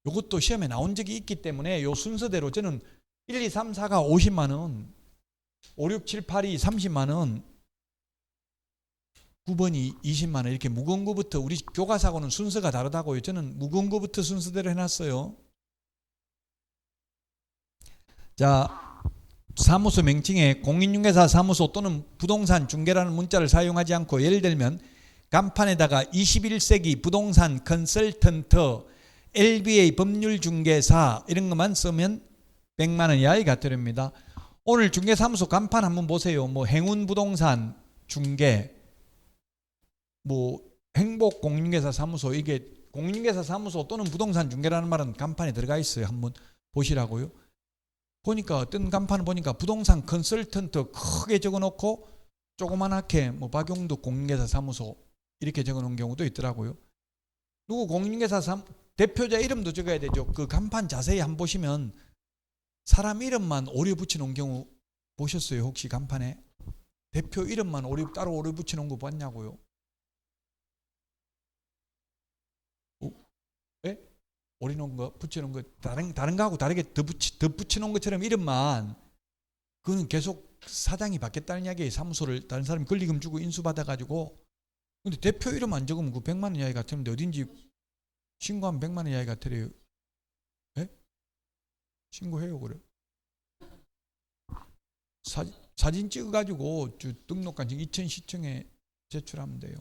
이것도 시험에 나온 적이 있기 때문에 요 순서대로 저는 1, 2, 3, 4가 50만 원, 5, 6, 7, 8이 30만 원, 9번이 20만 원 이렇게 무거운 거부터 우리 교과서하고는 순서가 다르다고요. 저는 무거운 거부터 순서대로 해놨어요. 자, 사무소 명칭에 공인중개사 사무소 또는 부동산 중개라는 문자를 사용하지 않고 예를 들면 간판에다가 21세기 부동산 컨설턴트 LBA 법률중개사 이런 것만 쓰면 100만 원 이하의 과태료입니다. 오늘 중개사무소 간판 한번 보세요. 뭐 행운부동산 중개, 뭐 행복공인중개사 사무소, 이게 공인중개사 사무소 또는 부동산 중개라는 말은 간판에 들어가 있어요. 한번 보시라고요. 보니까 어떤 간판을 보니까 부동산 컨설턴트 크게 적어놓고 조그만하게 뭐 박용덕 공인중개사 사무소 이렇게 적어놓은 경우도 있더라고요. 누구 공인중개사 대표자 이름도 적어야 되죠. 그 간판 자세히 한번 보시면 사람 이름만 오려 붙여놓은 경우 보셨어요? 혹시 간판에 대표 이름만 따로 오려 붙여놓은 거 봤냐고요? 예? 오려놓은 거 붙여놓은 거 다른 거하고 다르게 더 붙여놓은 것처럼 이름만, 그거는 계속 사장이 받겠다는 이야기예요. 사무소를 다른 사람이 권리금 주고 인수받아가지고. 근데 대표 이름 안 적으면 그 100만 원 이하의 과태료인데 어딘지 신고하면 100만 원 이하의 과태료예요. 예? 신고해요. 그래. 사진 찍어가지고 등록관 이천시청에 제출하면 돼요.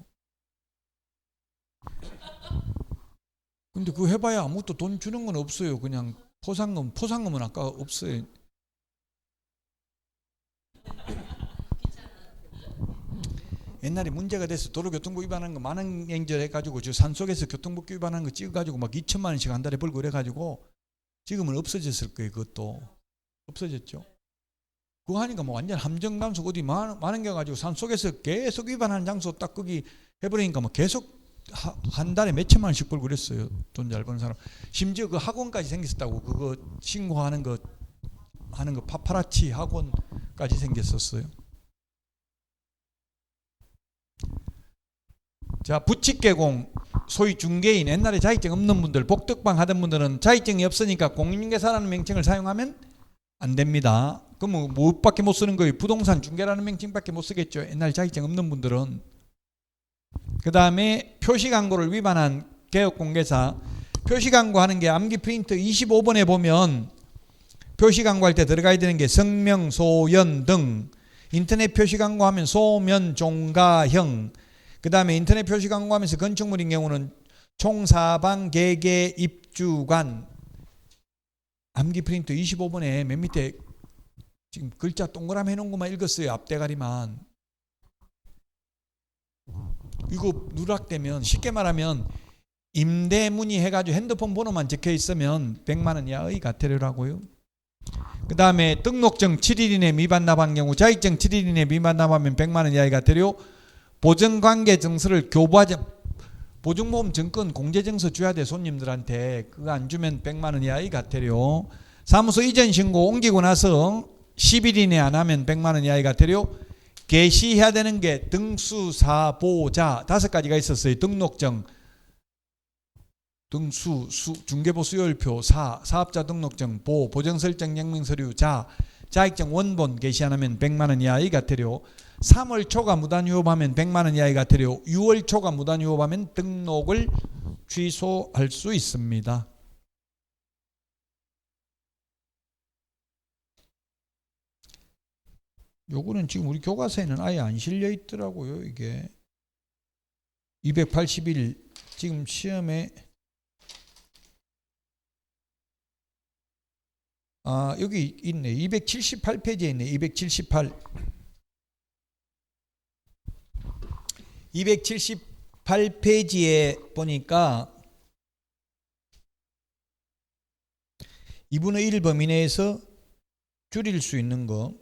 근데 그거 해봐야 아무것도 돈 주는 건 없어요. 그냥 포상금은 아까 없어요. 옛날에 문제가 돼서 도로교통법 위반하는 거 만원행절 해가지고 저 산속에서 교통법규 위반하는 거 찍어가지고 막 2천만 원씩 한 달에 벌고 그래가지고 지금은 없어졌을 거예요. 그것도 없어졌죠. 그거 하니까 뭐 완전 함정단속 어디 많은 게 가지고 산속에서 계속 위반하는 장소 딱 거기 해버리니까 뭐 계속 한 달에 몇 천만 원씩 벌고 그랬어요. 돈 잘 버는 사람. 심지어 그 학원까지 생겼었다고. 그거 신고하는 거 하는 거 파파라치 학원까지 생겼었어요. 자, 부칙개공 소위 중개인, 옛날에 자격증 없는 분들, 복덕방 하던 분들은 자격증이 없으니까 공인중개사라는 명칭을 사용하면 안 됩니다. 그럼 뭐밖에 못 쓰는 거예요? 부동산 중개라는 명칭밖에 못 쓰겠죠. 옛날 자격증 없는 분들은. 그 다음에 표시광고를 위반한 개업공개사, 표시광고하는 게 암기 프린트 25번에 보면 표시광고할 때 들어가야 되는 게 성명, 소연 등. 인터넷 표시광고하면 소면, 종가형. 그 다음에 인터넷 표시광고하면서 건축물인 경우는 총사방, 계계, 입주관. 암기 프린트 25번에 맨 밑에 지금 글자 동그라미 해놓은 것만 읽었어요. 앞대가리만. 이거 누락되면 쉽게 말하면 임대문의 해가지고 핸드폰 번호만 적혀 있으면 100만 원 이하의 과태료라고요. 그 다음에 등록증 7일 이내 미반 납한 경우 자격증 7일 이내 미반 납하면 100만 원 이하의 과태료. 보증관계 증서를 교부하지, 보증보험 증권 공제증서 줘야 돼. 손님들한테. 그거 안 주면 100만 원 이하의 과태료. 사무소 이전 신고 옮기고 나서 10일 이내 안 하면 100만 원 이하의 과태료. 게시해야 되는 게 등수사보자 5가지가 있었어요. 등록증, 등수, 중개보 수요일표, 사업자 등록증, 보정설정 영명서류, 자격증 원본 게시 안 하면 100만 원 이하의 과태료. 3월 초가 무단유업하면 100만 원 이하의 과태료. 6월 초가 무단유업하면 등록을 취소할 수 있습니다. 요거는 지금 우리 교과서에는 아예 안 실려 있더라고요. 이게 281 지금 시험에 여기 있네. 278페이지에 있네. 278페이지에 보니까 2분의 1 범위 내에서 줄일 수 있는 거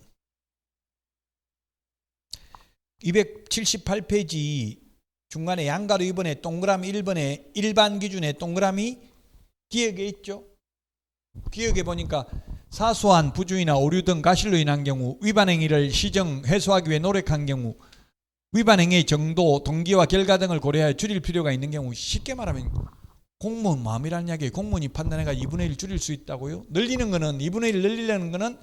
278페이지 중간에 양가로 2번에 동그라미 1번에 일반 기준에 동그라미 기역에 있죠. 기역에 보니까 사소한 부주의나 오류 등 과실로 인한 경우 위반 행위를 시정 해소하기 위해 노력한 경우 위반 행위의 정도, 동기와 결과 등을 고려하여 줄일 필요가 있는 경우, 쉽게 말하면 공무원 마음이라는 이야기예요. 공무원이 판단해가 2분의 1 줄일 수 있다고요. 늘리는 거는 2분의 1 늘리려는 거는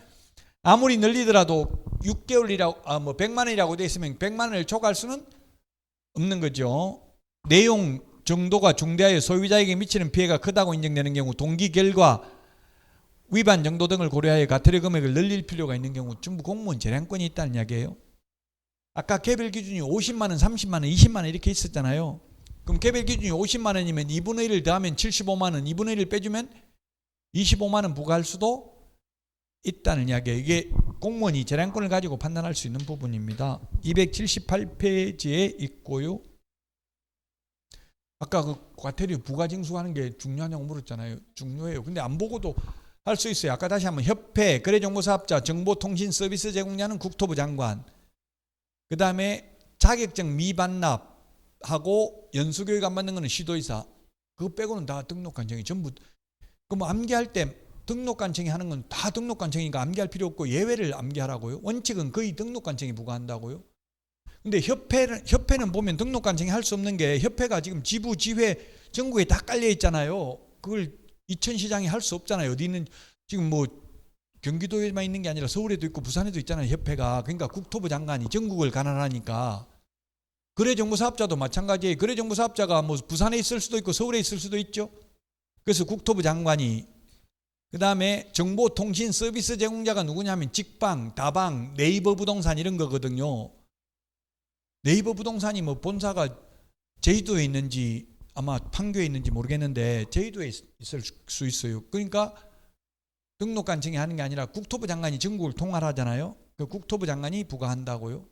아무리 늘리더라도 6개월이라고 100만 원이라고 돼 있으면 100만 원을 초과할 수는 없는 거죠. 내용 정도가 중대하여 소유자에게 미치는 피해가 크다고 인정되는 경우, 동기, 결과, 위반 정도 등을 고려하여 과태료 금액을 늘릴 필요가 있는 경우 전부 공무원 재량권이 있다는 이야기예요. 아까 개별 기준이 50만 원, 30만 원, 20만 원 이렇게 있었잖아요. 그럼 개별 기준이 50만 원이면 2분의 1을 더하면 75만 원, 2분의 1을 빼주면 25만 원 부과할 수도 있다는 이야기예요. 이게 공무원이 재량권을 가지고 판단할 수 있는 부분입니다. 278페이지에 있고요. 아까 그 과태료 부가징수하는 게 중요하냐고 물었잖아요. 중요해요. 근데 안 보고도 할 수 있어요. 아까 다시 한번 협회, 거래정보사업자, 정보통신서비스 제공자는 국토부 장관, 그 다음에 자격증 미반납하고 연수교육 안 받는 거는 시도의사, 그거 빼고는 다 등록관청이 전부. 그럼 암기할 때 등록관청이 하는 건 다 등록관청이니까 암기할 필요 없고 예외를 암기하라고요. 원칙은 거의 등록관청이 부과한다고요. 근데 협회는 보면 등록관청이 할 수 없는 게, 협회가 지금 지부, 지회 전국에 다 깔려 있잖아요. 그걸 이천시장이 할 수 없잖아요. 어디 있는, 지금 뭐 경기도에만 있는 게 아니라 서울에도 있고 부산에도 있잖아요, 협회가. 그러니까 국토부 장관이 전국을 관할하니까. 거래정보사업자도 마찬가지예요. 거래정보사업자가 뭐 부산에 있을 수도 있고 서울에 있을 수도 있죠. 그래서 국토부 장관이. 그 다음에 정보통신 서비스 제공자가 누구냐면 직방, 다방, 네이버 부동산 이런 거거든요. 네이버 부동산이 뭐 본사가 제주도에 있는지 아마 판교에 있는지 모르겠는데 제주도에 있을 수 있어요. 그러니까 등록관청이 하는 게 아니라 국토부 장관이 전국을 통할하잖아요. 그 국토부 장관이 부과한다고요.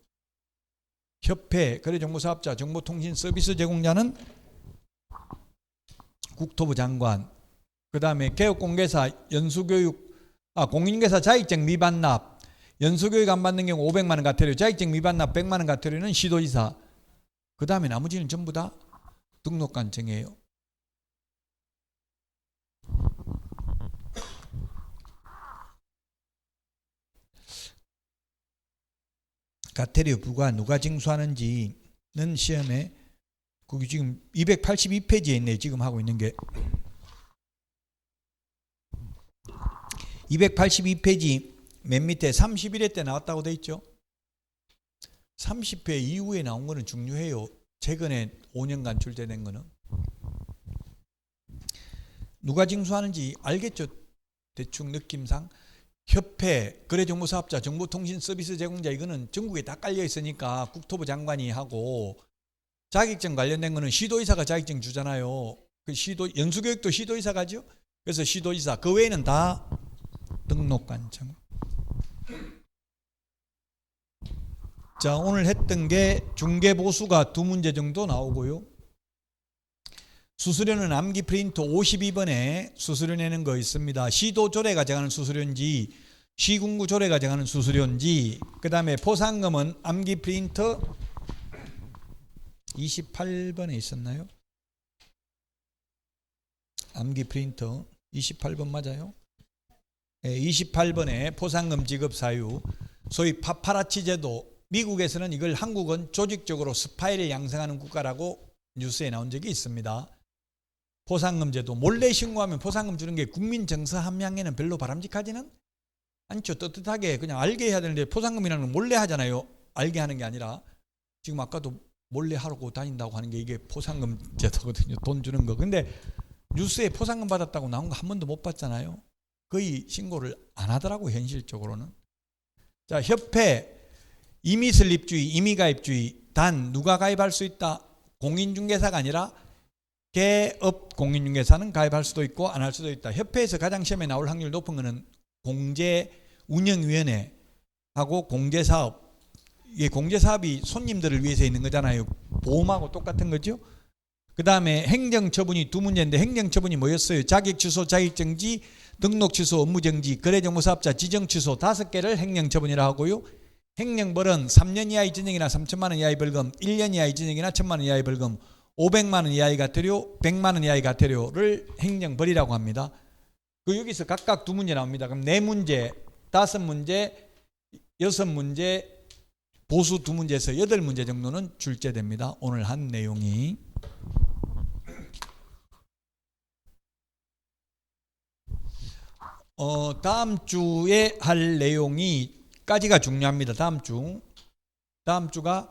협회, 거래정보사업자, 정보통신 서비스 제공자는 국토부 장관. 그 다음에 개업공개사, 연수교육, 공인중개사 자격증 미반납, 연수교육 안 받는 경우 500만 원 과태료, 자격증 미반납 100만 원 과태료는 시도지사. 그 다음에 나머지는 전부 다 등록관청이에요. 과태료 부과 누가 징수하는지는 시험에 거기 지금 282페이지에 있네요. 지금 하고 있는 게 282페이지 맨 밑에 31회 때 나왔다고 돼 있죠. 30회 이후에 나온 거는 중요해요. 최근에 5년간 출제된 거는. 누가 징수하는지 알겠죠? 대충 느낌상. 협회, 거래정보사업자, 정보통신서비스 제공자, 이거는 전국에 다 깔려 있으니까 국토부 장관이 하고, 자격증 관련된 거는 시도의사가 자격증 주잖아요. 그 연수교육도 시도의사가 하죠. 그래서 시도의사, 그 외에는 다 등록관청. 자, 오늘 했던 게 중개보수가 2문제 정도 나오고요. 수수료는 암기 프린터 52번에 수수료 내는 거 있습니다. 시도 조례가 정하는 수수료인지 시군구 조례가 정하는 수수료인지, 그 다음에 포상금은 암기 프린터 28번에 있었나요? 암기 프린터 28번 맞아요? 네, 28번에 포상금 지급 사유, 소위 파파라치 제도. 미국에서는 이걸, 한국은 조직적으로 스파이를 양성하는 국가라고 뉴스에 나온 적이 있습니다. 포상금 제도, 몰래 신고하면 포상금 주는 게 국민 정서 함양에는 별로 바람직하지는 않죠. 떳떳하게 그냥 알게 해야 되는데 포상금이라는 건 몰래 하잖아요. 알게 하는 게 아니라. 지금 아까도 몰래 하고 다닌다고 하는 게 이게 포상금 제도거든요. 돈 주는 거. 근데 뉴스에 포상금 받았다고 나온 거 한 번도 못 봤잖아요. 거의 신고를 안 하더라고, 현실적으로는. 자, 협회, 임의설립주의, 임의가입주의. 단 누가 가입할 수 있다? 공인중개사가 아니라 개업 공인중개사는 가입할 수도 있고 안 할 수도 있다. 협회에서 가장 시험에 나올 확률 높은 거는 공제운영위원회하고 공제사업. 이게 공제사업이 손님들을 위해서 있는 거잖아요. 보험하고 똑같은 거죠. 그 다음에 행정처분이 2문제인데, 행정처분이 뭐였어요? 자격취소, 자격정지, 등록취소, 업무정지, 거래정보사업자 지정취소 5개를 행정처분이라 하고요. 행령벌은 3년 이하의 징역이나 3천만 원 이하의 벌금, 1년 이하의 징역이나 1천만 원 이하의 벌금, 500만 원 이하의 과태료, 100만 원 이하의 과태료를 행령벌이라고 합니다. 그 여기서 각각 두 문제 나옵니다. 그럼 4문제, 5문제, 6문제, 보수 2문제에서 8문제 정도는 출제됩니다. 오늘 한 내용이. 다음 주에 할 내용이까지가 중요합니다. 다음 주가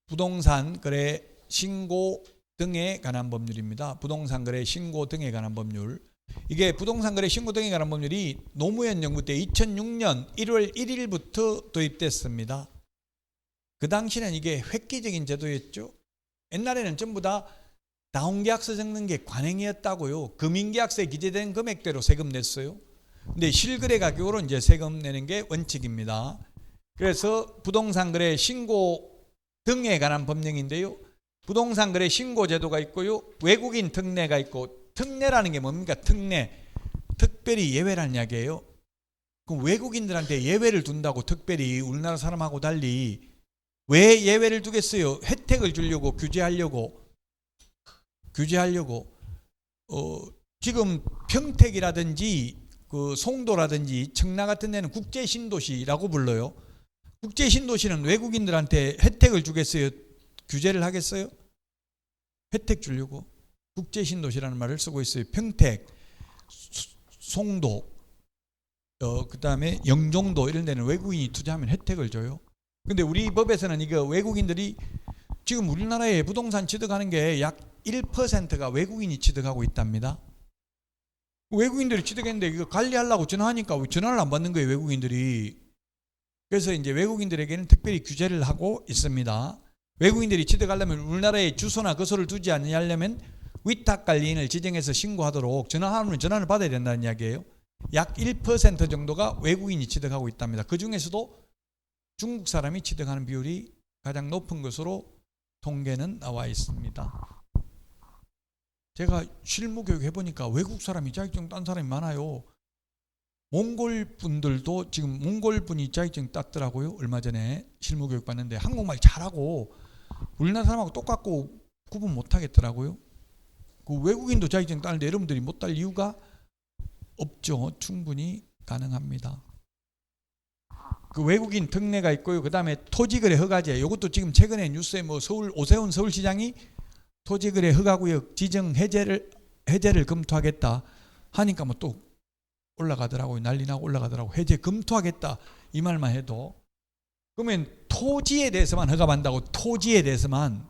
부동산 거래 신고 등에 관한 법률입니다. 부동산 거래 신고 등에 관한 법률. 이게 부동산 거래 신고 등에 관한 법률이 노무현 정부 때 2006년 1월 1일부터 도입됐습니다. 그 당시는 이게 획기적인 제도였죠. 옛날에는 전부 다 다운계약서 적는 게 관행이었다고요. 금융계약서에 기재된 금액대로 세금 냈어요. 근데 실거래 가격으로 이제 세금 내는 게 원칙입니다. 그래서 부동산 거래 신고 등에 관한 법령인데요. 부동산 거래 신고 제도가 있고요. 외국인 특례가 있고, 특례라는 게 뭡니까? 특례. 특별히 예외라는 이야기예요. 그럼 외국인들한테 예외를 둔다고 특별히 우리나라 사람하고 달리 왜 예외를 두겠어요? 혜택을 주려고, 규제하려고. 지금 평택이라든지 그 송도라든지 청라 같은 데는 국제 신도시라고 불러요. 국제 신도시는 외국인들한테 혜택을 주겠어요? 규제를 하겠어요? 혜택 주려고 국제 신도시라는 말을 쓰고 있어요. 평택, 송도, 그다음에 영종도 이런 데는 외국인이 투자하면 혜택을 줘요. 근데 우리 법에서는 이거 외국인들이 지금 우리나라에 부동산 취득하는 게 약 1%가 외국인이 취득하고 있답니다. 외국인들이 취득했는데 이거 관리하려고 전화하니까 왜 전화를 안 받는 거예요, 외국인들이. 그래서 이제 외국인들에게는 특별히 규제를 하고 있습니다. 외국인들이 취득하려면 우리나라에 주소나 거소를 두지 않으려면 위탁관리인을 지정해서 신고하도록 전화하면 전화를 받아야 된다는 이야기예요. 약 1% 정도가 외국인이 취득하고 있답니다. 그 중에서도 중국 사람이 취득하는 비율이 가장 높은 것으로 통계는 나와 있습니다. 제가 실무 교육 해보니까 외국 사람이 자격증 딴 사람이 많아요. 몽골 분들도 지금 몽골 분이 자격증 땄더라고요. 얼마 전에 실무 교육 받는데 한국말 잘하고 우리나라 사람하고 똑같고 구분 못 하겠더라고요. 그 외국인도 자격증 따는데 여러분들이 못 딸 이유가 없죠. 충분히 가능합니다. 그 외국인 특례가 있고요. 그 다음에 토지거래 허가제. 이것도 지금 최근에 뉴스에 뭐 오세훈 서울시장이 토지거래 허가구역 지정 해제를 검토하겠다 하니까 뭐 또 올라가더라고요. 난리나고 올라가더라고요. 해제 검토하겠다 이 말만 해도. 그러면 토지에 대해서만 허가받는다고. 토지에 대해서만.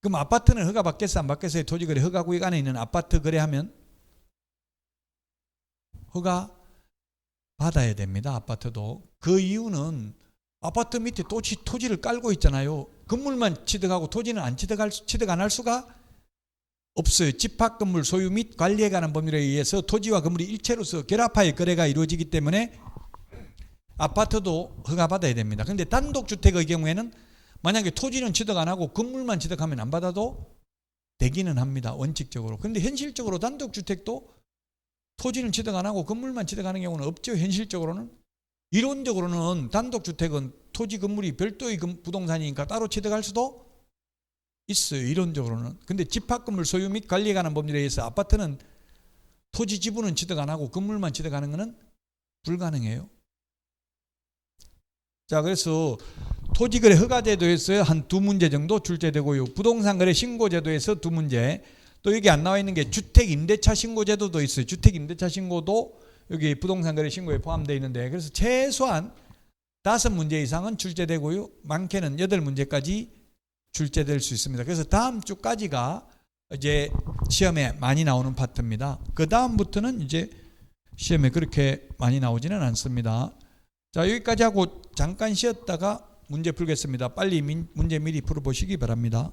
그럼 아파트는 허가 받겠어 안 받겠어요? 토지거래 허가구역 안에 있는 아파트 거래하면 허가 받아야 됩니다. 아파트도. 그 이유는 아파트 밑에 토지를 깔고 있잖아요. 건물만 취득하고 토지는 취득 안 할 수가 없어요. 집합건물 소유 및 관리에 관한 법률에 의해서 토지와 건물이 일체로서 결합하여 거래가 이루어지기 때문에 아파트도 허가받아야 됩니다. 그런데 단독주택의 경우에는 만약에 토지는 취득 안 하고 건물만 취득하면 안 받아도 되기는 합니다. 원칙적으로. 그런데 현실적으로 단독주택도 토지는 취득 안 하고 건물만 취득하는 경우는 없죠. 현실적으로는. 이론적으로는 단독주택은 토지 건물이 별도의 부동산이니까 따로 취득할 수도 있어요. 이론적으로는. 근데 집합건물 소유 및 관리에 관한 법률에 의해서 아파트는 토지 지분은 취득 안 하고 건물만 취득하는 것은 불가능해요. 자, 그래서 토지거래 허가제도에서 한 2문제 정도 출제되고요. 부동산거래 신고제도에서 2문제. 또 여기 안 나와 있는 게 주택임대차 신고제도도 있어요. 주택임대차 신고도 여기 부동산거래 신고에 포함되어 있는데, 그래서 최소한 5문제 이상은 출제되고요. 많게는 8문제까지 출제될 수 있습니다. 그래서 다음 주까지가 이제 시험에 많이 나오는 파트입니다. 그 다음부터는 이제 시험에 그렇게 많이 나오지는 않습니다. 자, 여기까지 하고 잠깐 쉬었다가 문제 풀겠습니다. 빨리 문제 미리 풀어보시기 바랍니다.